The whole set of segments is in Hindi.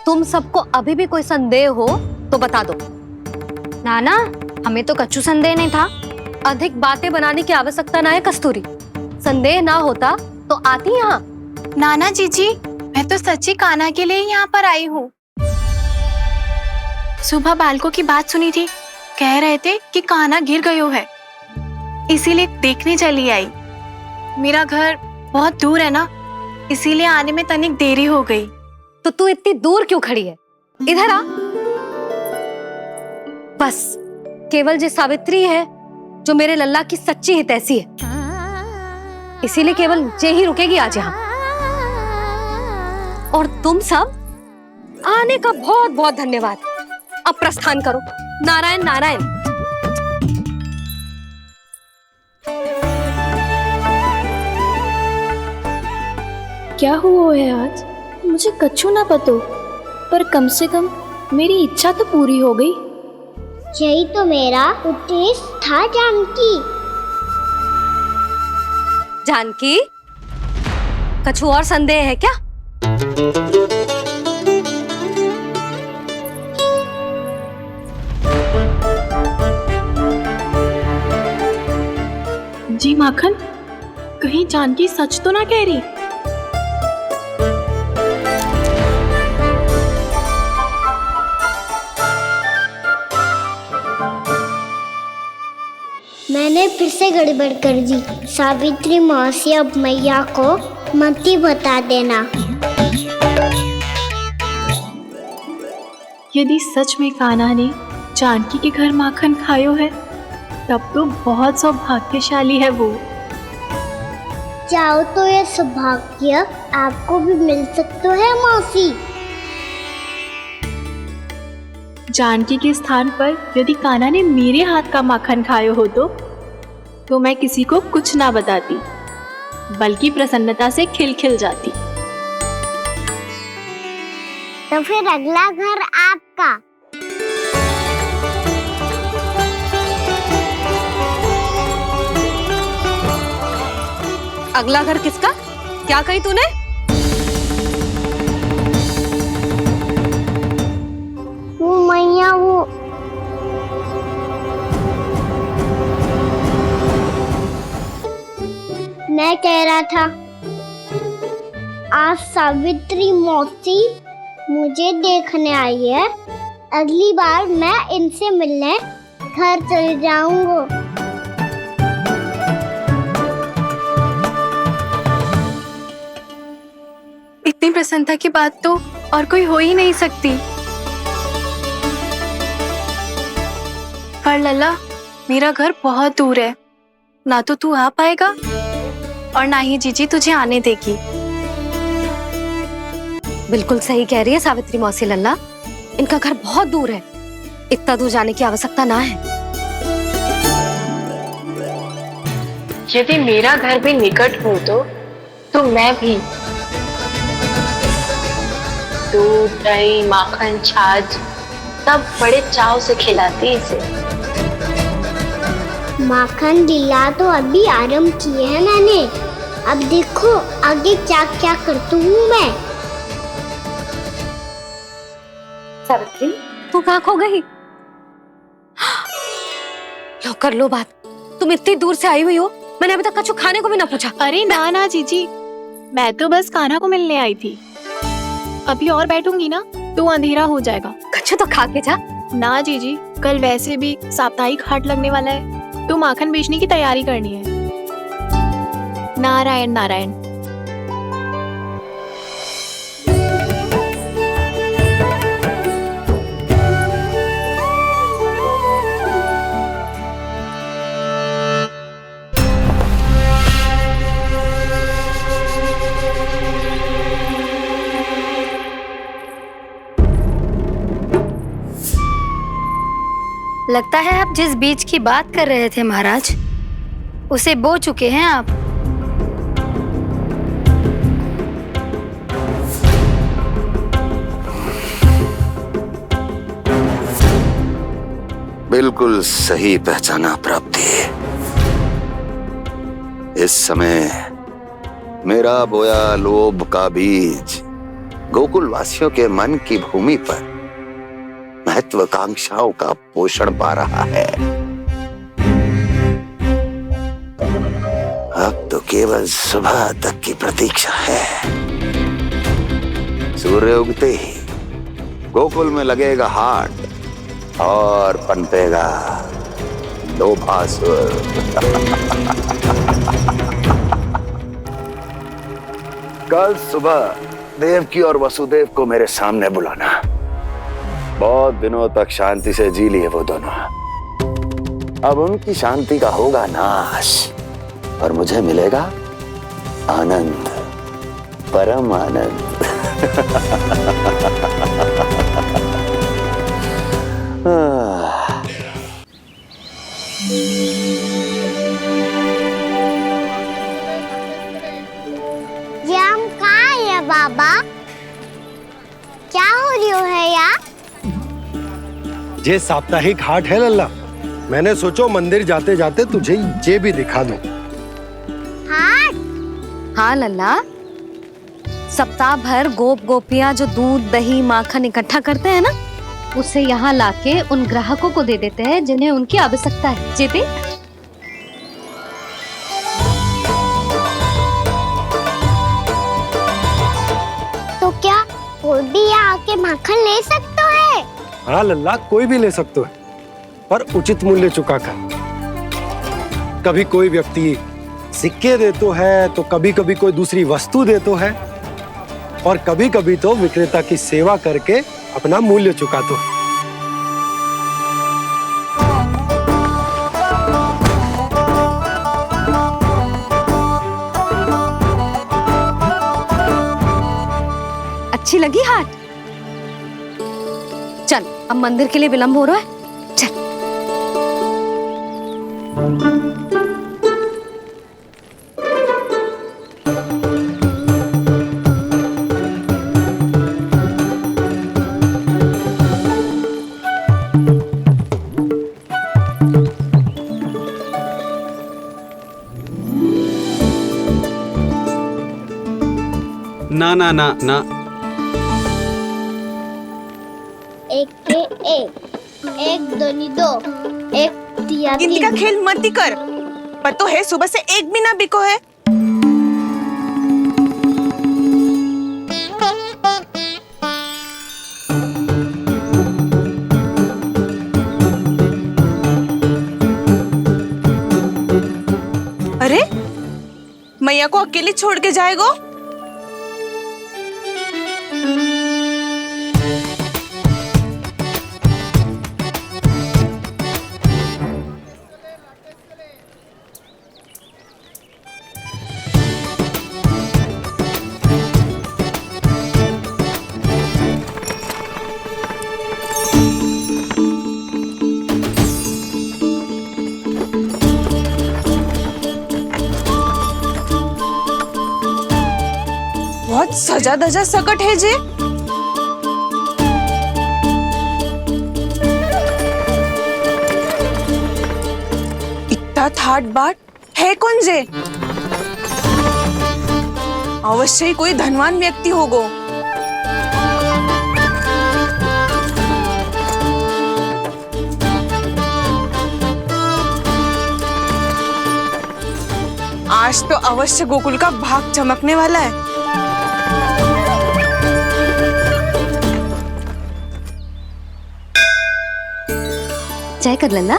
तुम सबको अभी भी कोई संदेह हो तो बता दो। नाना, हमें तो कच्चू संदेह नहीं था। अधिक बातें बनाने की आवश्यकता ना है कस्तूरी। संदेह ना होता तो आती यहाँ। नाना जीजी, मैं तो सच्ची कान्हा के लिए ही यहाँ पर आई हूँ। सुबह बालकों की बात सुनी थी, कह रहे थे कि कान्हा गिर गयो है, इसीलिए देखने चली आई। मेरा घर बहुत दूर है ना, इसीलिए आने में तनिक देरी हो गई। तो तू इतनी दूर क्यों खड़ी है? इधर आ। बस केवल जे सावित्री है जो मेरे लल्ला की सच्ची हितैषी है, इसीलिए केवल जे ही रुकेगी आज यहाँ। और तुम सब आने का बहुत बहुत धन्यवाद। अब प्रस्थान करो। नारायण नारायण। क्या हुआ है आज? मुझे कच्छू ना पतो, पर कम से कम मेरी इच्छा तो पूरी हो गई। यही तो मेरा उद्देश्य था जानकी। जानकी, कछु और संदेह है क्या? जी माखन, कहीं जानकी सच तो ना कह रही? मैंने फिर से गड़बड़ कर दी। सावित्री मौसी अब मैया को मत ही बता देना। यदि सच में कान्हा ने जानकी के घर माखन खायो है, तब तो बहुत सौभाग्यशाली है वो। चाहो तो ये सौभाग्य आपको भी मिल सकता है मौसी। जानकी के स्थान पर यदि कान्हा ने मेरे हाथ का माखन खायो हो तो मैं किसी को कुछ ना बताती, बल्कि प्रसन्नता से खिलखिल जाती। तो फिर अगला घर आपका। अगला घर किसका? क्या कही तूने? वो मैया, वो मैं कह रहा था, आज सावित्री मौसी मुझे देखने आई है। अगली बार मैं इनसे मिलने घर चले जाऊंगा। इतनी प्रसन्नता की बात तो और कोई हो ही नहीं सकती। पर लल्ला, मेरा घर बहुत दूर है, ना तो तू आ पाएगा और ना ही जीजी तुझे आने देगी। बिल्कुल सही कह रही है सावित्री मौसी लल्ला, इनका घर बहुत दूर है, इतना दूर जाने की आवश्यकता ना है। यदि मेरा घर भी निकट हो तो मैं भी दूध, दही, माखन, छाछ सब बड़े चाव से खिलाती इसे। माखन लीला तो अभी आरंभ किए हैं मैंने, अब देखो आगे क्या क्या करती हूँ मैं। सावित्री, तू कहाँ खो गई? लो कर लो बात। तुम इतनी दूर से आई हुई हो, मैंने अभी तक कछु खाने को भी ना पूछा। अरे ना ना जीजी, मैं तो बस कान्हा को मिलने आई थी। अभी और बैठूंगी ना तो अंधेरा हो जाएगा। कछु तो खा के जा। ना जीजी, कल वैसे भी साप्ताहिक हाट लगने वाला है, तो माखन बेचने की तैयारी करनी है। नारायण नारायण। लगता है आप जिस बीज की बात कर रहे थे महाराज, उसे बो चुके हैं आप। बिल्कुल सही पहचाना प्राप्ति। इस समय मेरा बोया लोभ का बीज गोकुल वासियों के मन की भूमि पर महत्वाकांक्षाओं का पोषण पा रहा है। अब तो केवल सुबह तक की प्रतीक्षा है। सूर्य उगते ही गोकुल में लगेगा हाट और पनपेगा लोभासुर। कल सुबह देवकी और वसुदेव को मेरे सामने बुलाना। बहुत दिनों तक शांति से जी लिए वो दोनों, अब उनकी शांति का होगा नाश और मुझे मिलेगा आनंद, परम आनंद। ये हम कहाँ है बाबा? क्या हो रही है यार? ये साप्ताहिक हाट है लल्ला। मैंने सोचो मंदिर जाते जाते तुझे ये भी दिखा दूं। हाट? हाँ लल्ला, सप्ताह भर गोप गोपियां जो दूध दही माखन इकट्ठा करते हैं ना, उसे यहाँ लाके उन ग्राहकों को दे देते हैं जिन्हें उनकी आवश्यकता है। जीती तो क्या कोई भी यहाँ आके माखन ले सकता है? हाँ लल्ला, कोई भी ले सकते है, पर उचित मूल्य चुकाकर। कभी कोई व्यक्ति सिक्के दे तो है, तो कभी कभी कोई दूसरी वस्तु दे तो है, और कभी कभी तो विक्रेता की सेवा करके अपना मूल्य चुका तो है। अच्छी लगी हाट? चल, अब मंदिर के लिए विलंब हो रहा है, चल। ना ना ना ना, एक के एक दोनी दो, एक दिया गिनती का तीन। खेल मत ही कर, पर तो है सुबह से एक भी ना बिको है। अरे मैया को अकेले छोड़ के जाएगो? बहुत सजा धजा सकट है जे। इतना थाट बाट है कौन जे? अवश्य ही कोई धनवान व्यक्ति होगो। आज तो अवश्य गोकुल का भाग चमकने वाला है। जय कर लल्ला।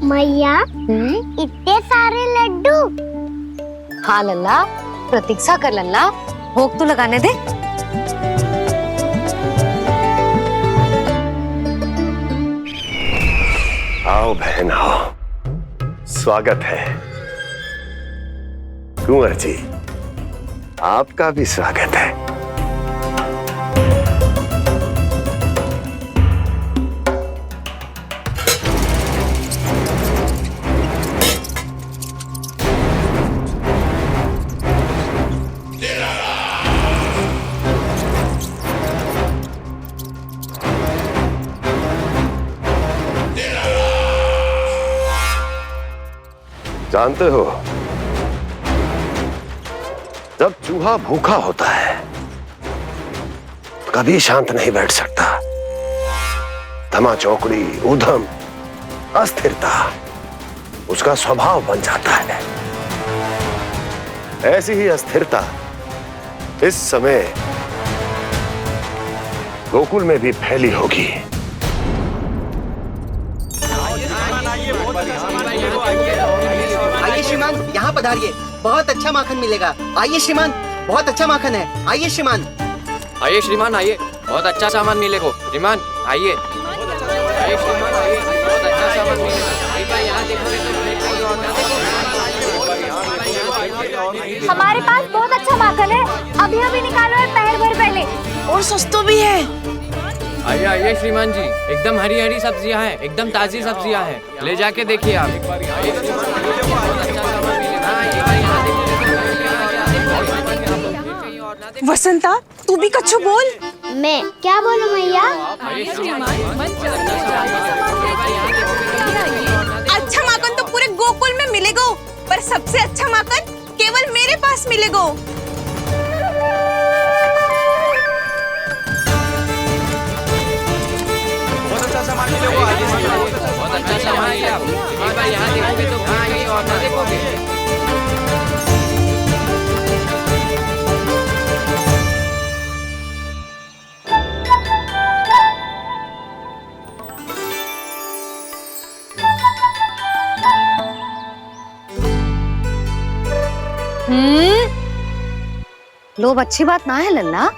मैया, इतने सारे लड्डू। हाँ लल्ला, प्रतीक्षा कर लल्ला, भोग तो लगाने दे। आओ बहन आओ, स्वागत है। कुंवर जी, आपका भी स्वागत है। जानते हो, जब चूहा भूखा होता है कभी शांत नहीं बैठ सकता। धमा चौकड़ी, ऊधम, अस्थिरता उसका स्वभाव बन जाता है। ऐसी ही अस्थिरता इस समय गोकुल में भी फैली होगी। आइए श्रीमान, यहाँ पधारिए, बहुत अच्छा माखन मिलेगा। आइए श्रीमान, बहुत अच्छा माखन है। आइए श्रीमान। आइए श्रीमान, आइए, बहुत अच्छा सामान मिलेगा। श्रीमान आइए, आइए श्रीमान, आइए, बहुत अच्छा सामान मिलेगा। यहाँ हमारे पास बहुत अच्छा माखन है, अभी अभी निकालो है, पहर भर पहले। और सस्ता भी है। आइए आइए श्रीमान जी, एकदम हरी हरी सब्जियां हैं, एकदम ताजी सब्जियां हैं, ले जाके देखिए आप। वसंता, तू भी कच्छु बोल। मैं क्या बोलूं मैया? अच्छा माखन तो पूरे गोकुल में मिलेगा, पर सबसे अच्छा माखन केवल मेरे पास मिलेगा। बहुत अच्छा सामान मिलेगा। यहाँ देखोगे तो कहीं और ना देखोगे। लोभ अच्छी बात ना है लल्ला।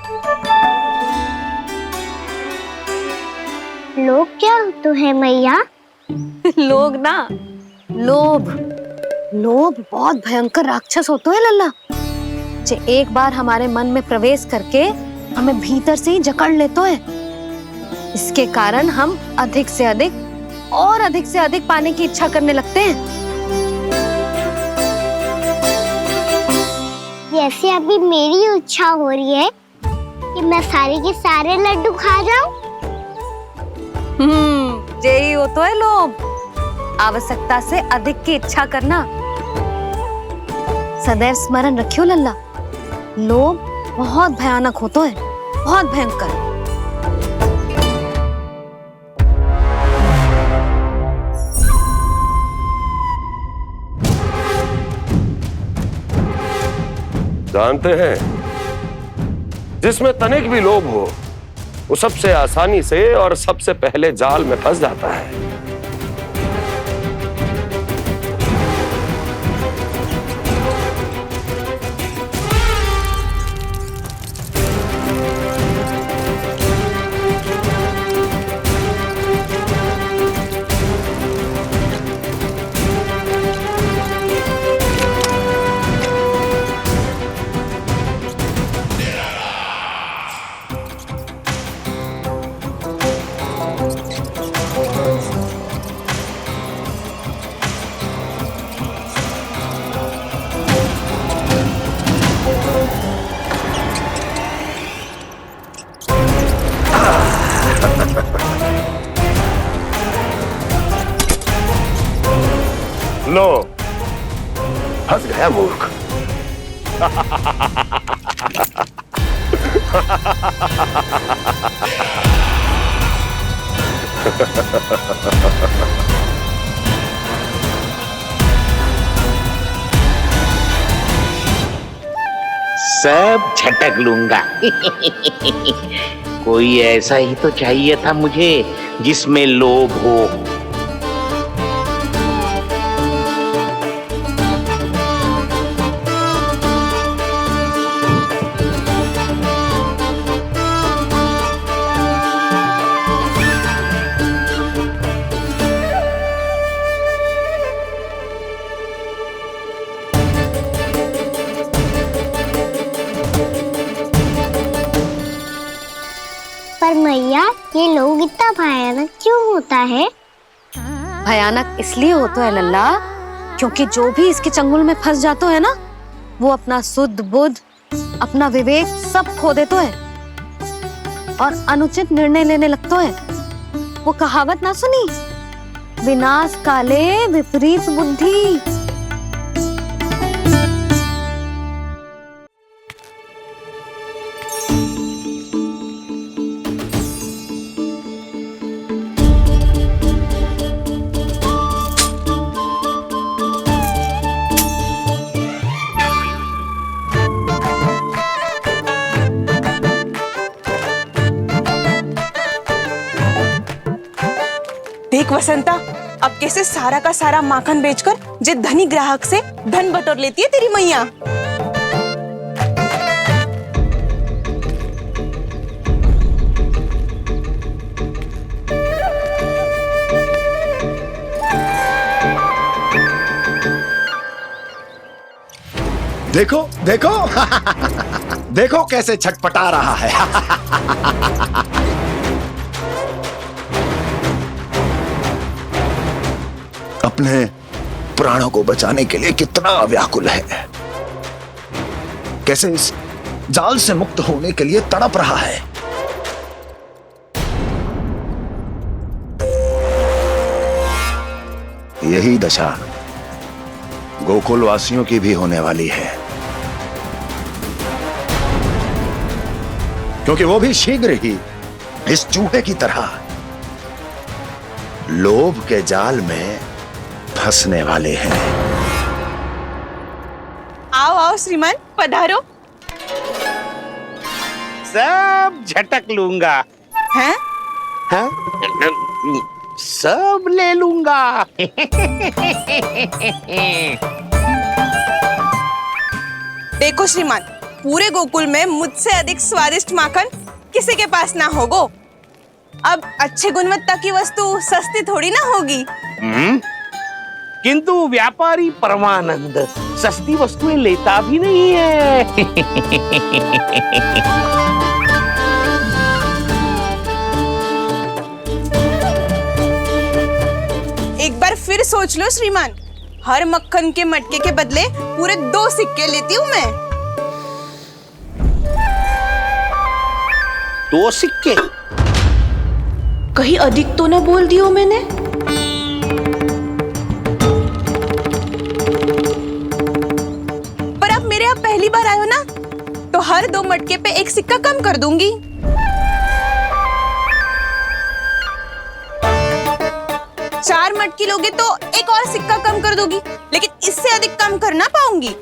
लोग क्या तो है मैया? लोग ना, लोभ। लोभ बहुत भयंकर राक्षस होता है लल्ला, जो एक बार हमारे मन में प्रवेश करके हमें भीतर से ही जकड़ लेता है। इसके कारण हम अधिक से अधिक और अधिक से अधिक पाने की इच्छा करने लगते हैं। जैसे अभी मेरी इच्छा हो रही है कि मैं सारे के सारे लड्डू खा जाऊं। यही होता है लोभ, आवश्यकता से अधिक की इच्छा करना। सदैव स्मरण रखियो लल्ला, लोभ बहुत भयानक होता है, बहुत भयंकर। जानते हैं, जिसमें तनिक भी लोभ हो वो सबसे आसानी से और सबसे पहले जाल में फंस जाता है। लो, फंस गया मूर्ख। सब झटक लूंगा। कोई ऐसा ही तो चाहिए था मुझे जिसमें लोभ हो। पर मैया, ये लोग इतना भयानक क्यों होता है? भयानक इसलिए होता है लल्ला, क्योंकि जो भी इसके चंगुल में फंस जाता है ना, वो अपना शुद्ध बुद्ध, अपना विवेक सब खो देता है और अनुचित निर्णय लेने लगता है। वो कहावत ना सुनी, विनाश काले विपरीत बुद्धि। देख वसंता, अब कैसे सारा का सारा माखन बेचकर जे धनी ग्राहक से धन बटोर लेती है तेरी मैया। देखो देखो देखो कैसे छटपटा रहा है। अपने प्राणों को बचाने के लिए कितना व्याकुल है, कैसे इस जाल से मुक्त होने के लिए तड़प रहा है। यही दशा गोकुल वासियों की भी होने वाली है, क्योंकि वो भी शीघ्र ही इस चूहे की तरह लोभ के जाल में फंसने वाले हैं। आओ आओ श्रीमान, पधारो। सब झटक लूंगा। हैं? हाँ? सब ले लूंगा। देखो श्रीमान, पूरे गोकुल में मुझसे अधिक स्वादिष्ट माखन किसी के पास ना होगो। अब अच्छे गुणवत्ता की वस्तु सस्ती थोड़ी ना होगी। किंतु व्यापारी परमानंद सस्ती वस्तुएं लेता भी नहीं है। एक बार फिर सोच लो श्रीमान, हर मक्खन के मटके के बदले पूरे 2 सिक्के लेती हूँ मैं। 2 सिक्के? कहीं अधिक तो ना बोल दियो मैंने? पर अब मेरे यहाँ पहली बार आए हो ना, तो हर 2 मटके पे 1 सिक्का कम कर दूंगी। चार मटकी लोगे तो 1 और सिक्का कम कर दूंगी, लेकिन इससे अधिक कम कर ना पाऊंगी।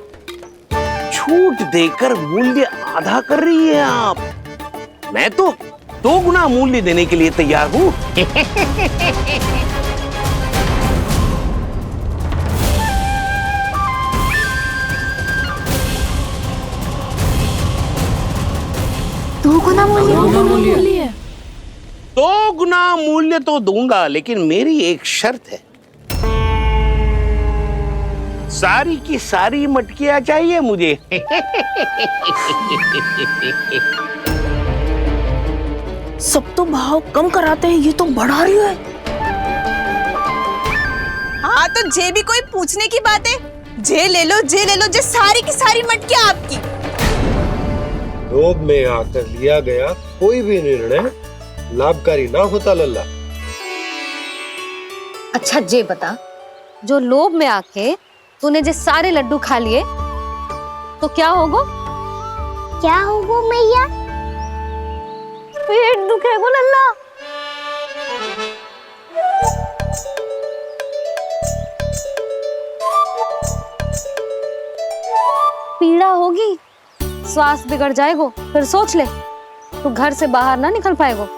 छूट देकर मूल्य आधा कर रही है आप। मैं तो 2 गुना मूल्य देने के लिए तैयार हूँ। दो गुना मूल्य? 2 गुना मूल्य तो दूंगा, लेकिन मेरी एक शर्त है। सारी की सारी मटकियां चाहिए मुझे। सब तो भाव कम कराते हैं, ये तो बढ़ा रही है। हाँ तो जे भी कोई पूछने की बात है, जे ले लो, जे ले लो, जे सारी की सारी मटकियां आपकी। लोभ में आकर लिया गया कोई भी निर्णय लाभकारी ना होता लल्ला। अच्छा जे बता, जो लोभ में आके तूने जे सारे लड्डू खा लिए तो क्या होगो? क्या होगो मैया? पेट दुखेगो लल्ला। पीड़ा होगी, स्वास्थ्य बिगड़ जाएगो, फिर सोच ले, तू घर से बाहर ना निकल पाएगो।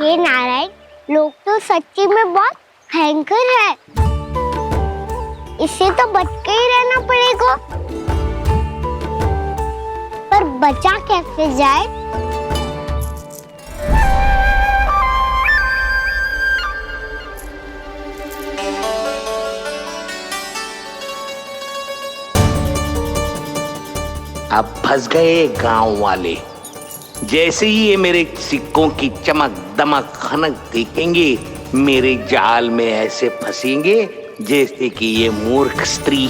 ये नारायण लोग तो सच्ची में बहुत भयंकर है, इससे तो बच के ही रहना पड़ेगा। पर बचा कैसे जाए? अब फंस गए गांव वाले। जैसे ही ये मेरे सिक्कों की चमक दमक खनक देखेंगे, मेरे जाल में ऐसे फंसेंगे जैसे कि ये मूर्ख स्त्री।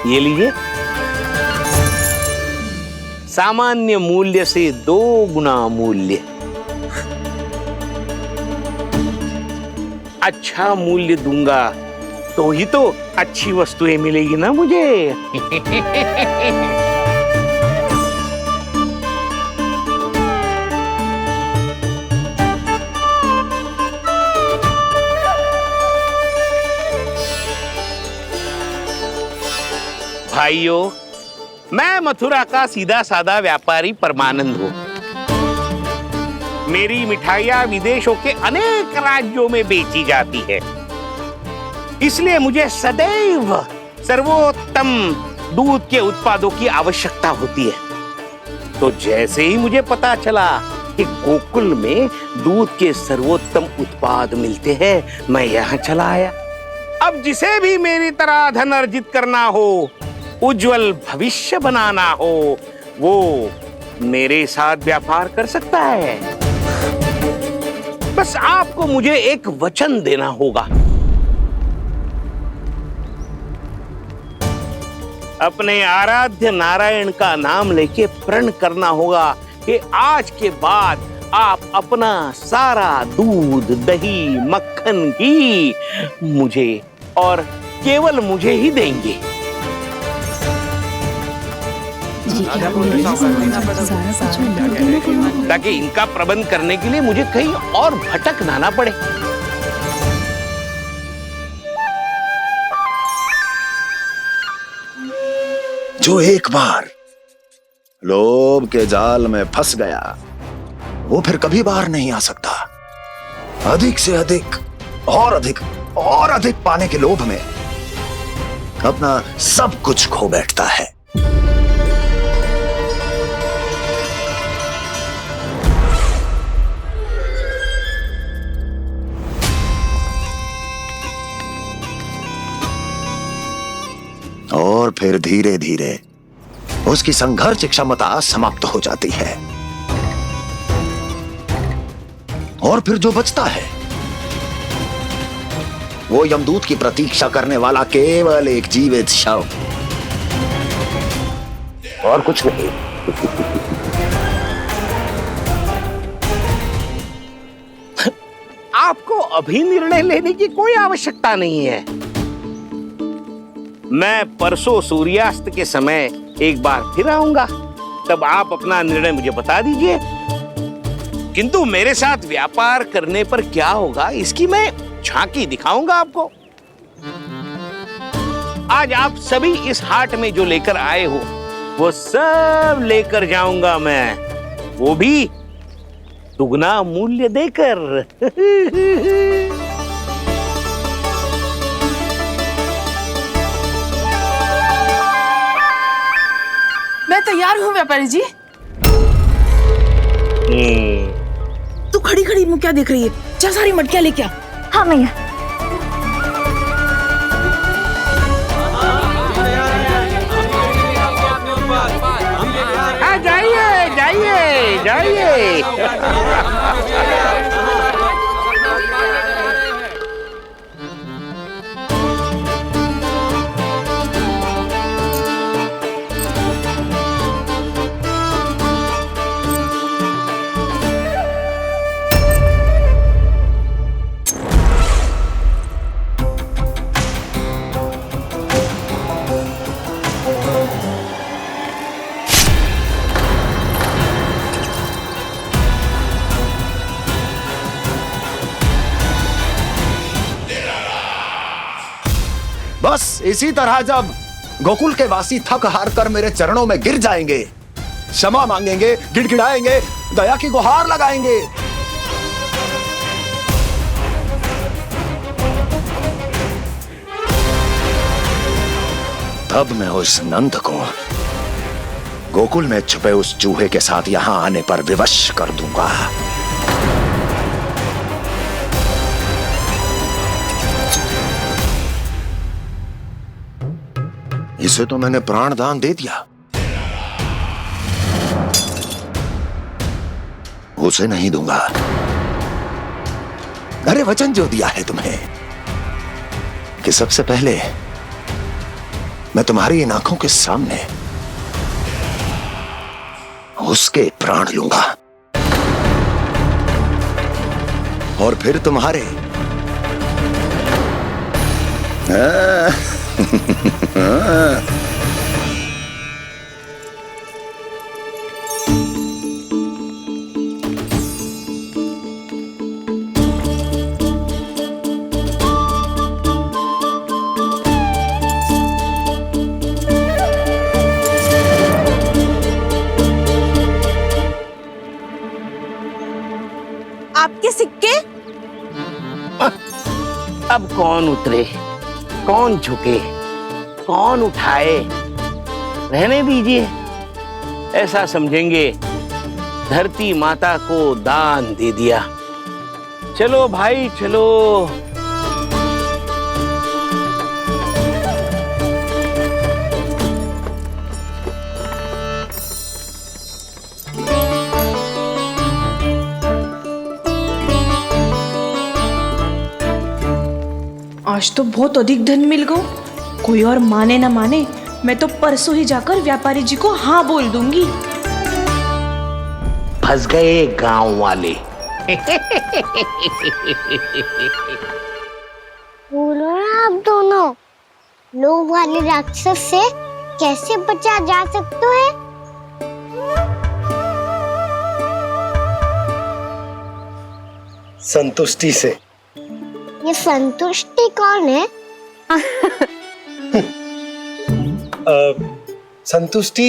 ये लीजिए, सामान्य मूल्य से 2 गुना मूल्य। अच्छा मूल्य दूंगा तो ही तो अच्छी वस्तुएं मिलेगी ना मुझे। भाइयों, मैं मथुरा का सीधा साधा व्यापारी परमानंद हूँ। मेरी मिठाइयाँ विदेशों के अनेक राज्यों में बेची जाती है, इसलिए मुझे सदैव सर्वोत्तम दूध के उत्पादों की आवश्यकता होती है। तो जैसे ही मुझे पता चला कि गोकुल में दूध के सर्वोत्तम उत्पाद मिलते हैं, मैं यहाँ चला आया। अब जिसे भी मेरी तरह धन अर्जित करना हो, उज्जवल भविष्य बनाना हो, वो मेरे साथ व्यापार कर सकता है। बस आपको मुझे एक वचन देना होगा। अपने आराध्य नारायण का नाम लेके प्रण करना होगा कि आज के बाद आप अपना सारा दूध, दही, मक्खन, घी मुझे और केवल मुझे ही देंगे। ताकि इनका प्रबंध करने के लिए मुझे कहीं और भटकना ना पड़े। जो एक बार लोभ के जाल में फंस गया, वो फिर कभी बाहर नहीं आ सकता। अधिक से अधिक और अधिक और अधिक पाने के लोभ में अपना सब कुछ खो बैठता है। और फिर धीरे धीरे उसकी संघर्ष क्षमता समाप्त हो जाती है, और फिर जो बचता है वो यमदूत की प्रतीक्षा करने वाला केवल एक जीवित शव, और कुछ नहीं। आपको अभी निर्णय लेने की कोई आवश्यकता नहीं है। मैं परसों सूर्यास्त के समय एक बार फिर आऊंगा, तब आप अपना निर्णय मुझे बता दीजिए। किंतु मेरे साथ व्यापार करने पर क्या होगा, इसकी मैं झांकी दिखाऊंगा आपको। आज आप सभी इस हाट में जो लेकर आए हो, वो सब लेकर जाऊंगा मैं, वो भी दुगना मूल्य देकर। मैं तैयार हूँ व्यापारी जी। तू खड़ी खड़ी मुँह क्या देख रही है? जा सारी मटकियाँ लेके आ। हाँ मैया। जाइए जाइए जाइए। बस इसी तरह जब गोकुल के वासी थक हार कर मेरे चरणों में गिर जाएंगे, क्षमा मांगेंगे, गिड़गिड़ाएंगे, दया की गुहार लगाएंगे, तब मैं उस नंद को गोकुल में छुपे उस चूहे के साथ यहां आने पर विवश कर दूंगा। इसे तो मैंने प्राण दान दे दिया, उसे नहीं दूंगा। अरे वचन जो दिया है तुम्हें कि सबसे पहले मैं तुम्हारी इन आंखों के सामने उसके प्राण लूंगा, और फिर तुम्हारे। अब कौन उतरे, कौन झुके, कौन उठाए, रहने दीजिए। ऐसा समझेंगे धरती माता को दान दे दिया। चलो भाई चलो। आज तो बहुत अधिक धन मिल गया। कोई और माने ना माने, मैं तो परसों ही जाकर व्यापारी जी को हाँ बोल दूंगी। फंस गए गांव वाले। बोलो ना आप दोनों, लोभ वाले राक्षस से कैसे बचा जा सकता है? संतुष्टि से। ये संतुष्टि कौन है? संतुष्टि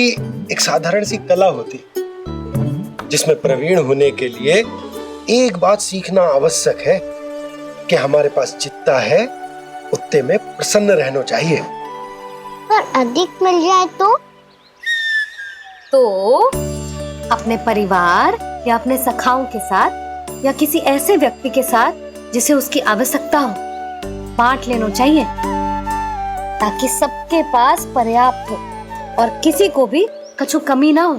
एक साधारण सी कला होती जिसमें प्रवीण होने के लिए एक बात सीखना आवश्यक है कि हमारे पास जितना है उतने में प्रसन्न रहना चाहिए। पर अधिक मिल जाए तो अपने परिवार या अपने सखाओं के साथ या किसी ऐसे व्यक्ति के साथ जिसे उसकी आवश्यकता हो बांट लेना चाहिए, ताकि सबके पास पर्याप्त हो और किसी को भी कछु कमी ना हो,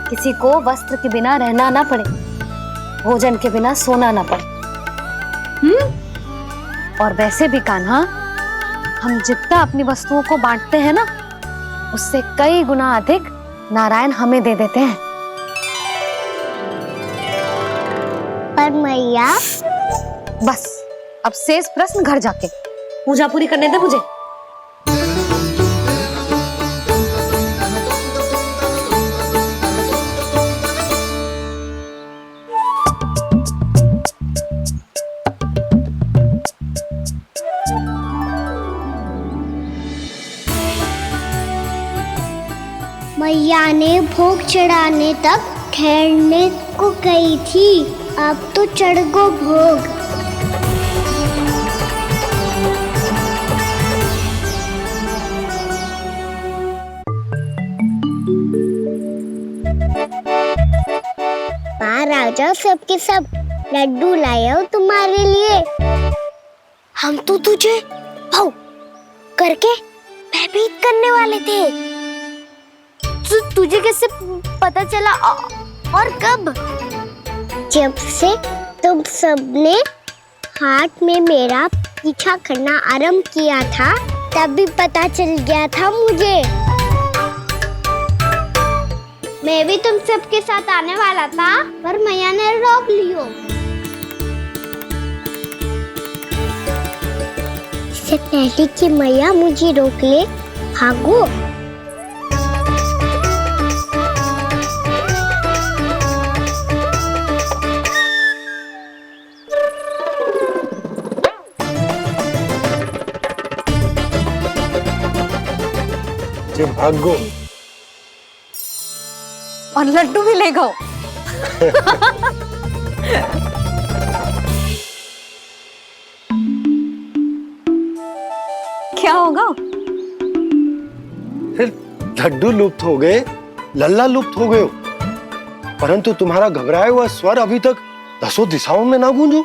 किसी को वस्त्र के बिना रहना ना पड़े, भोजन के बिना सोना ना पड़े। और वैसे भी कान्हा, हम जितना अपनी वस्तुओं को बांटते हैं ना, उससे कई गुना अधिक नारायण हमें दे देते हैं। पर मैया, बस अब शेष प्रश्न घर जाके पूजा पूरी करने दे मुझे। मैया ने भोग चढ़ाने तक ठहरने को कही थी, अब तो चढ़ गो भोग। बाहर आ जाओ, सबके सब लड्डू लाए हो तुम्हारे लिए। हम तो तुझे भाव करके भयभीत करने वाले थे। तुझे कैसे पता चला और कब? जब से तुम सबने हाथ में मेरा पीछा करना आरंभ किया था, तभी पता चल गया था मुझे। मैं भी तुम सबके साथ आने वाला था, पर मैया ने रोक लियो। इससे पहले कि मैया मुझे रोक ले, भागो। भागो और लड्डू भी ले गो। क्या होगा? फिर लड्डू लुप्त हो गए, लल्ला लुप्त हो गए, परंतु तुम्हारा घबराया हुआ स्वर अभी तक दसों दिशाओं में ना गूंजो।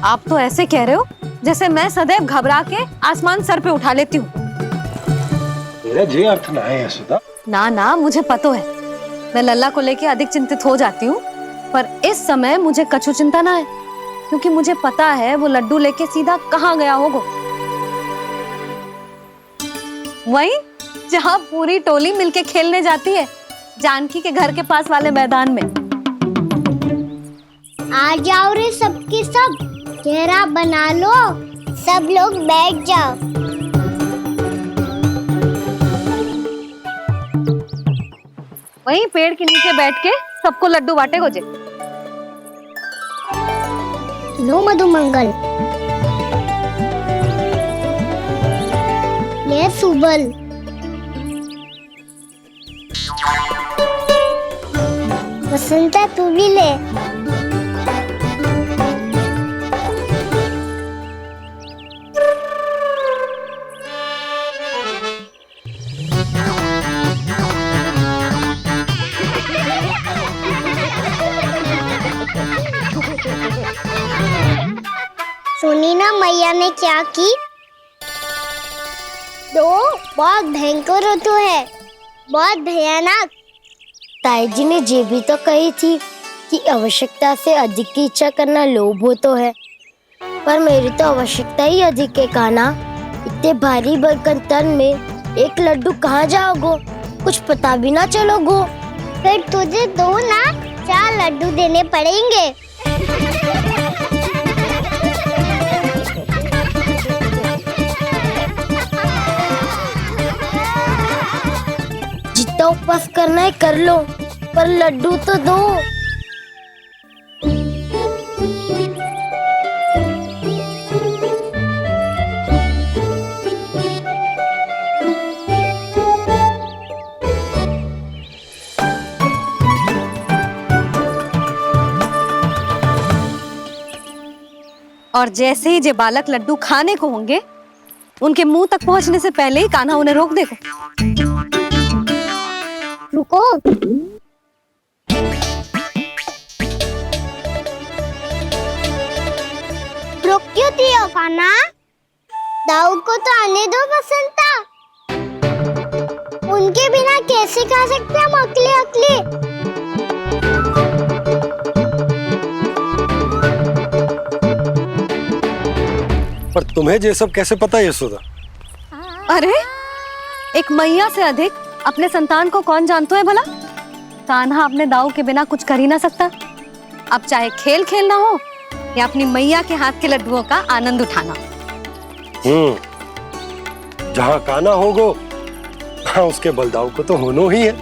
आप तो ऐसे कह रहे हो जैसे मैं सदैव घबरा के आसमान सर पे उठा लेती हूँ। मेरा जे अर्थ ना है यशोदा। ना ना, मुझे पता है, मैं लल्ला को लेके अधिक चिंतित हो जाती हूँ, पर इस समय मुझे कछु चिंता ना है, क्योंकि मुझे पता है वो लड्डू लेके सीधा कहाँ गया होगा। वहीं जहाँ पूरी टोली मिलके खेलने जाती है, जानकी के घर के पास वाले मैदान में। आ जाओ रे सबके सब, घेरा बना लो, सब लोग बैठ जाओ। वहीं पेड़ के नीचे बैठ के सबको लड्डू बांटे गोजे। लो मधुमंगल, ले सुबल, वसंता तू भी ले। ने क्या की? तो बहुत भयंकर हो तो है, बहुत भयानक। ताई जी ने ये भी तो कही थी कि आवश्यकता से अधिक की इच्छा करना लोभ हो तो है, पर मेरी तो आवश्यकता ही अधिक है कान्हा। इतने भारी भरकम तन में एक लड्डू कहाँ जाओगो, कुछ पता भी ना चलोगो। फिर तुझे 2 ना 4 लड्डू देने पड़ेंगे। जितना उपवास करना है कर लो, पर लड्डू तो दो। और जैसे ही जे बालक लड्डू खाने को होंगे, उनके मुंह तक पहुंचने से पहले ही कान्हा उन्हें रोक देगा। रुको। रोक क्यों दिया कान्हा? दाऊ को तो आने दो बसंता। उनके बिना कैसे खा सकते हम अकेले अकेले? पर तुम्हें ये सब कैसे पता यशोदा? अरे एक मैया से अधिक अपने संतान को कौन जानता है भला? कान्हा अपने दाऊ के बिना कुछ कर ही ना सकता। अब चाहे खेल खेलना हो या अपनी मैया के हाथ के लड्डुओं का आनंद उठाना। जहाँ कान्हा होगो वहाँ उसके बलदाऊ को तो होना ही है।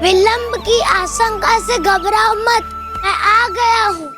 विलंब की आशंका से घबराओ मत, मैं आ गया हूँ।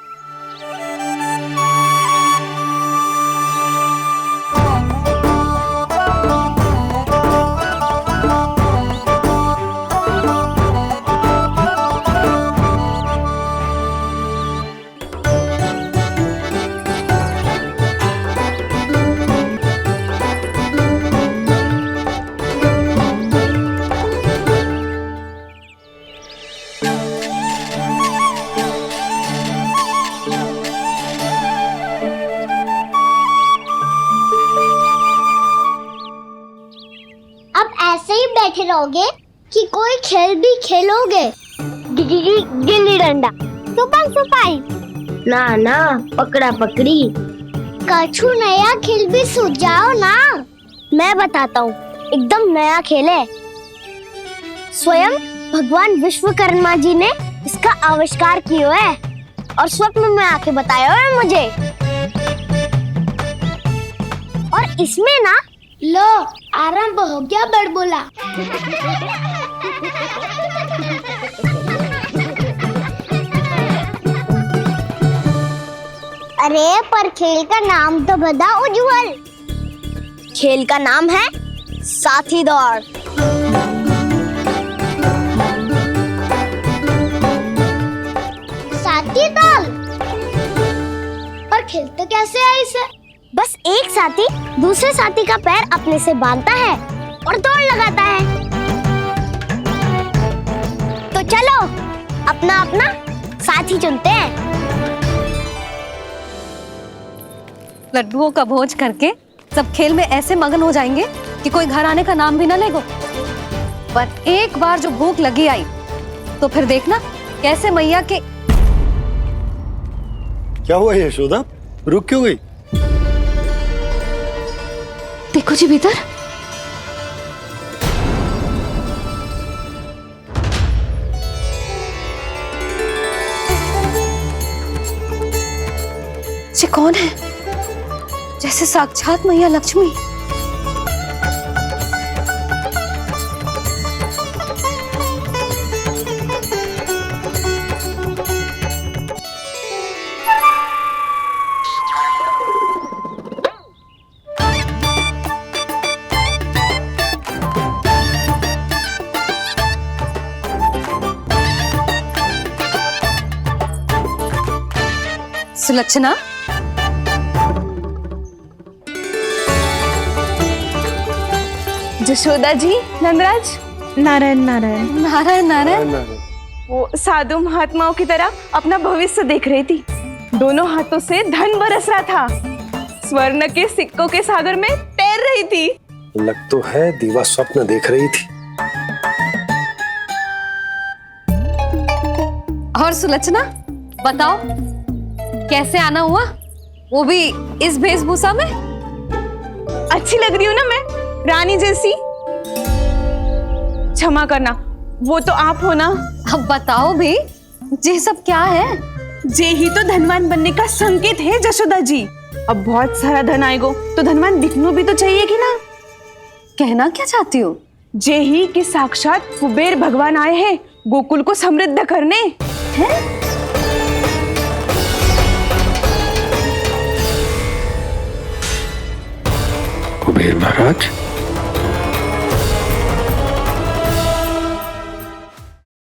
बैठे रहोगे कि कोई खेल भी खेलोगे? गिल्ली डंडा, छुपन छुपाई? ना ना, पकड़ा पकड़ी। कछु नया खेल भी सुझाओ ना। मैं बताता हूँ, एकदम नया खेल है। स्वयं भगवान विश्वकर्मा जी ने इसका आविष्कार किया है और स्वप्न में आके बताया है मुझे। और इसमें ना, लो आरंभ हो गया बड़बोला। अरे पर खेल का नाम तो बता उज्जवल। खेल का नाम है साथी दौड़। साथी दौड़? पर खेलते कैसे है इसे? बस एक साथी दूसरे साथी का पैर अपने से बांधता है और दौड़ लगाता है। तो चलो अपना अपना साथी चुनते हैं। लड्डुओं का भोज करके सब खेल में ऐसे मगन हो जाएंगे कि कोई घर आने का नाम भी ना लेगो। पर एक बार जो भूख लगी आई तो फिर देखना कैसे मैया के। क्या हुआ यशोदा, रुक क्यों गई? देखो जी भीतर। ये कौन है? जैसे साक्षात मैया लक्ष्मी। सुलक्षणा, जशोदा जी, नंदराज, नारायण नारायण नारायण नारायण। वो साधु महात्माओं की तरह अपना भविष्य देख रही थी। दोनों हाथों से धन बरस रहा था, स्वर्ण के सिक्कों के सागर में तैर रही थी। लग तो है दीवा स्वप्न देख रही थी। और सुलक्षणा बताओ, कैसे आना हुआ, वो भी इस वेशभूषा में? अच्छी लग रही हूँ ना मैं, रानी जैसी? क्षमा करना, वो तो आप हो ना। अब बताओ भी, ये सब क्या है? जे ही तो धनवान बनने का संकेत है जशोदा जी। अब बहुत सारा धन आएगा तो धनवान दिखना भी तो चाहिए कि ना। कहना क्या चाहती हो? जे ही कि साक्षात कुबेर भगवान आए हैं गोकुल को समृद्ध करने। हैं? कुबेर महाराज